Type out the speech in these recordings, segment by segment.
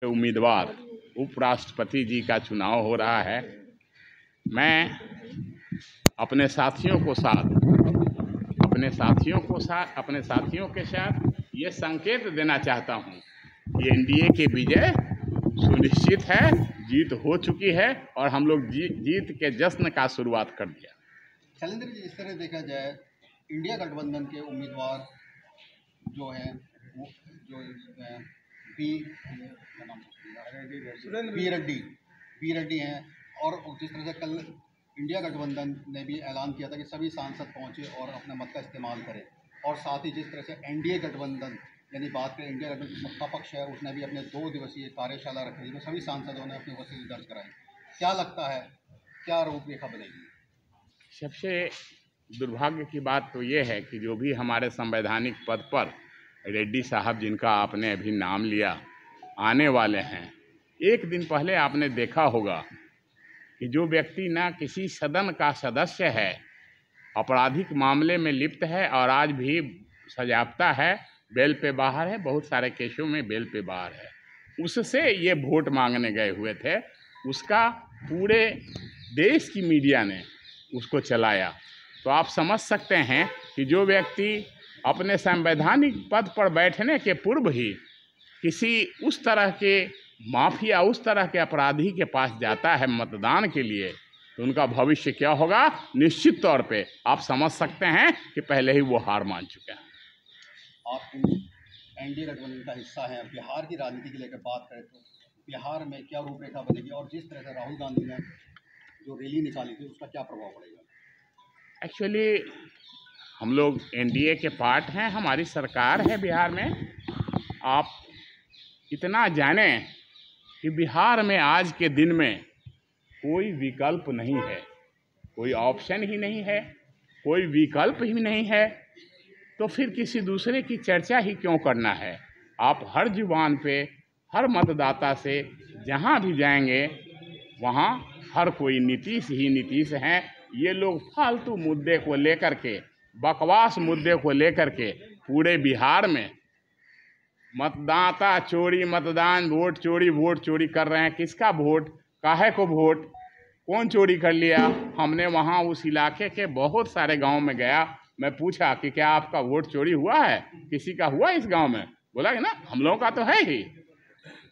उम्मीदवार उपराष्ट्रपति जी का चुनाव हो रहा है। मैं अपने साथियों के साथ ये संकेत देना चाहता हूँ कि एनडीए की विजय सुनिश्चित है, जीत हो चुकी है और हम लोग जीत के जश्न का शुरुआत कर दिया। शैलेंद्र जी, इस तरह देखा जाए इंडिया गठबंधन के उम्मीदवार जो हैं वो बी रेड्डी हैं, और जिस तरह से कल इंडिया गठबंधन ने भी ऐलान किया था कि सभी सांसद पहुंचे और अपने मत का इस्तेमाल करें, और साथ ही जिस तरह से एनडीए गठबंधन यानी बात करें इंडिया गठबंधन सत्ता पक्ष है, उसने भी अपने 2 दिवसीय कार्यशाला रखी जिसमें सभी सांसदों ने अपनी उपस्थिति दर्ज कराई। क्या लगता है, क्या रूपरेखा बनेगी? सबसे दुर्भाग्य की बात तो ये है कि जो भी हमारे संवैधानिक पद पर रेड्डी साहब, जिनका आपने अभी नाम लिया, आने वाले हैं, एक दिन पहले आपने देखा होगा कि जो व्यक्ति ना किसी सदन का सदस्य है, आपराधिक मामले में लिप्त है और आज भी सजाप्ता है, बेल पे बाहर है, बहुत सारे केसों में बेल पे बाहर है, उससे ये वोट मांगने गए हुए थे। उसका पूरे देश की मीडिया ने उसको चलाया। तो आप समझ सकते हैं कि जो व्यक्ति अपने संवैधानिक पद पर बैठने के पूर्व ही किसी उस तरह के माफिया, उस तरह के अपराधी के पास जाता है मतदान के लिए, तो उनका भविष्य क्या होगा, निश्चित तौर पे आप समझ सकते हैं कि पहले ही वो हार मान चुके हैं। आप एनडीए गठबंधन का हिस्सा हैं, बिहार की राजनीति की लेकर बात करें तो बिहार में क्या रूपरेखा बनेगी, और जिस तरह से राहुल गांधी ने जो रैली निकाली थी उसका क्या प्रभाव पड़ेगा? एक्चुअली हम लोग एनडीए के पार्ट हैं, हमारी सरकार है बिहार में। आप इतना जानें कि बिहार में आज के दिन में कोई विकल्प नहीं है, कोई ऑप्शन ही नहीं है, कोई विकल्प ही नहीं है, तो फिर किसी दूसरे की चर्चा ही क्यों करना है। आप हर जुबान पे, हर मतदाता से जहाँ भी जाएंगे वहाँ हर कोई नीतीश ही नीतीश हैं। ये लोग फालतू मुद्दे को लेकर के, बकवास मुद्दे को लेकर के पूरे बिहार में मतदाता चोरी, मतदान, वोट चोरी कर रहे हैं। किसका वोट, काहे को वोट, कौन चोरी कर लिया? हमने वहाँ उस इलाके के बहुत सारे गांव में गया, मैं पूछा कि क्या आपका वोट चोरी हुआ है, किसी का हुआ इस गांव में? बोला कि ना, हम लोगों का तो है ही।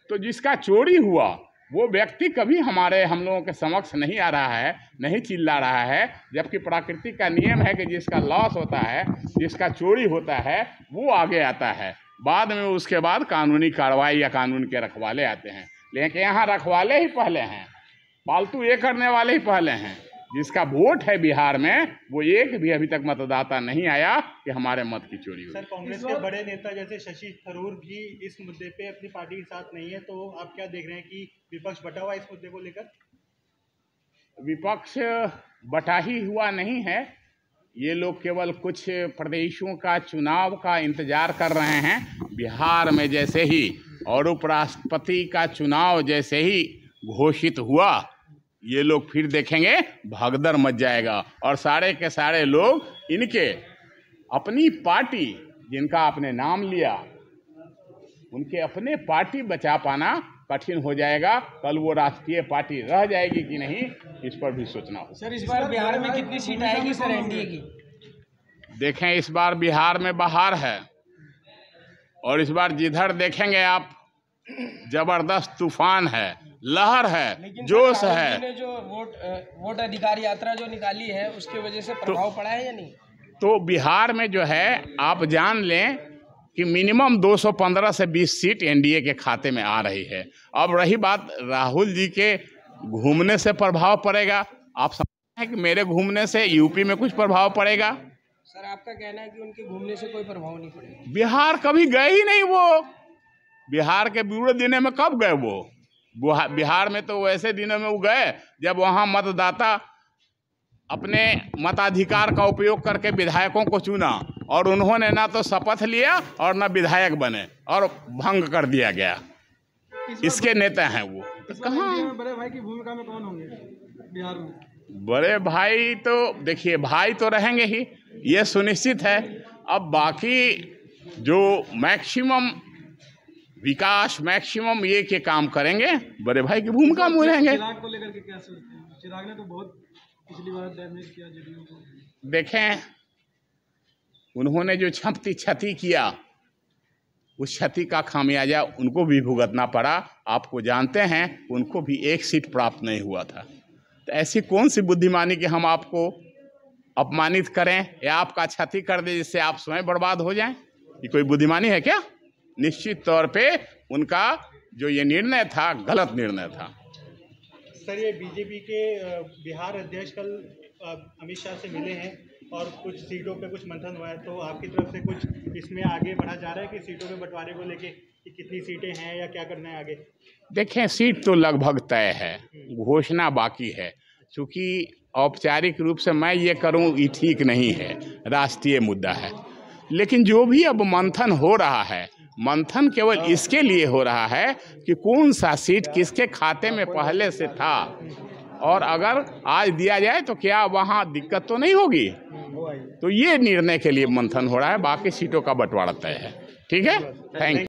तो जिसका चोरी हुआ वो व्यक्ति कभी हम लोगों के समक्ष नहीं आ रहा है, नहीं चिल्ला रहा है, जबकि प्रकृति का नियम है कि जिसका लॉस होता है, जिसका चोरी होता है, वो आगे आता है। बाद में उसके बाद कानूनी कार्रवाई या कानून के रखवाले आते हैं, लेकिन यहाँ रखवाले ही पहले हैं, फालतू ये करने वाले ही पहले हैं। जिसका वोट है बिहार में, वो एक भी अभी तक मतदाता नहीं आया कि हमारे मत की चोरी हुई। सर, कांग्रेस के बड़े नेता जैसे शशि थरूर भी इस मुद्दे पे अपनी पार्टी के साथ नहीं है, तो आप क्या देख रहे हैं कि विपक्ष बटा हुआ इस मुद्दे को लेकर? विपक्ष बटा ही हुआ नहीं है, ये लोग केवल कुछ प्रदेशों का चुनाव का इंतजार कर रहे हैं। बिहार में जैसे ही और उपराष्ट्रपति का चुनाव जैसे ही घोषित हुआ, ये लोग फिर देखेंगे भगदड़ मच जाएगा, और सारे के सारे लोग इनके अपनी पार्टी, जिनका आपने नाम लिया, उनके अपने पार्टी बचा पाना कठिन हो जाएगा। कल वो राष्ट्रीय पार्टी रह जाएगी कि नहीं, इस पर भी सोचना होगा। सर, इस बार बिहार में कितनी सीट आएगी सर एनडीए की? देखें, इस बार बिहार में बहार है, और इस बार जिधर देखेंगे आप जबरदस्त तूफान है, लहर है, जोश है। ने जो वोट अधिकार यात्रा जो निकाली है उसके वजह से प्रभाव पड़ा है या नहीं? तो बिहार में जो है, आप जान लें कि मिनिमम 215 से 20 सीट एनडीए के खाते में आ रही है। अब रही बात राहुल जी के घूमने से प्रभाव पड़ेगा, आप समझते हैं कि मेरे घूमने से यूपी में कुछ प्रभाव पड़ेगा? सर, आपका कहना है कि उनके घूमने से कोई प्रभाव नहीं पड़ेगा? बिहार कभी गए ही नहीं वो, बिहार के बुरे दिनों में कब गए वो? बिहार में तो वैसे दिनों में वो गए जब वहाँ मतदाता अपने मताधिकार का उपयोग करके विधायकों को चुना, और उन्होंने ना तो शपथ लिया और ना विधायक बने, और भंग कर दिया गया। इसके नेता हैं वो। कहाँ बड़े भाई की भूमिका में कौन होंगे बिहार में? बड़े भाई तो देखिए, भाई तो रहेंगे ही, ये सुनिश्चित है। अब बाकी जो मैक्सिमम विकास मैक्सिमम ये के काम करेंगे, बड़े भाई की भूमिका में रहेंगे। चिराग को लेकर के क्या सोचते हैं? चिराग ने तो बहुत पिछली बार डैमेज किया जदयू को। देखें, उन्होंने जो क्षति किया, उस क्षति का खामियाजा उनको भी भुगतना पड़ा। आपको जानते हैं, उनको भी एक सीट प्राप्त नहीं हुआ था। तो ऐसी कौन सी बुद्धिमानी कि हम आपको अपमानित करें या आपका क्षति कर दें जिससे आप स्वयं बर्बाद हो जाएं? ये कोई बुद्धिमानी है क्या? निश्चित तौर पे उनका जो ये निर्णय था, गलत निर्णय था। सर, ये बीजेपी के बिहार अध्यक्ष कल अमित शाह से मिले हैं और कुछ सीटों पे कुछ मंथन हुआ है, तो आपकी तरफ से कुछ इसमें आगे बढ़ा जा रहा है कि सीटों के बंटवारे को लेके कि कितनी सीटें हैं या क्या करना है आगे? देखें, सीट तो लगभग तय है, घोषणा बाकी है। चूँकि औपचारिक रूप से मैं ये करूं ये ठीक नहीं है, राष्ट्रीय मुद्दा है। लेकिन जो भी अब मंथन हो रहा है, मंथन केवल इसके लिए हो रहा है कि कौन सा सीट किसके खाते में पहले से था, और अगर आज दिया जाए तो क्या वहाँ दिक्कत तो नहीं होगी। तो ये निर्णय के लिए मंथन हो रहा है, बाकी सीटों का बंटवारा तय है। ठीक है, थैंक यू।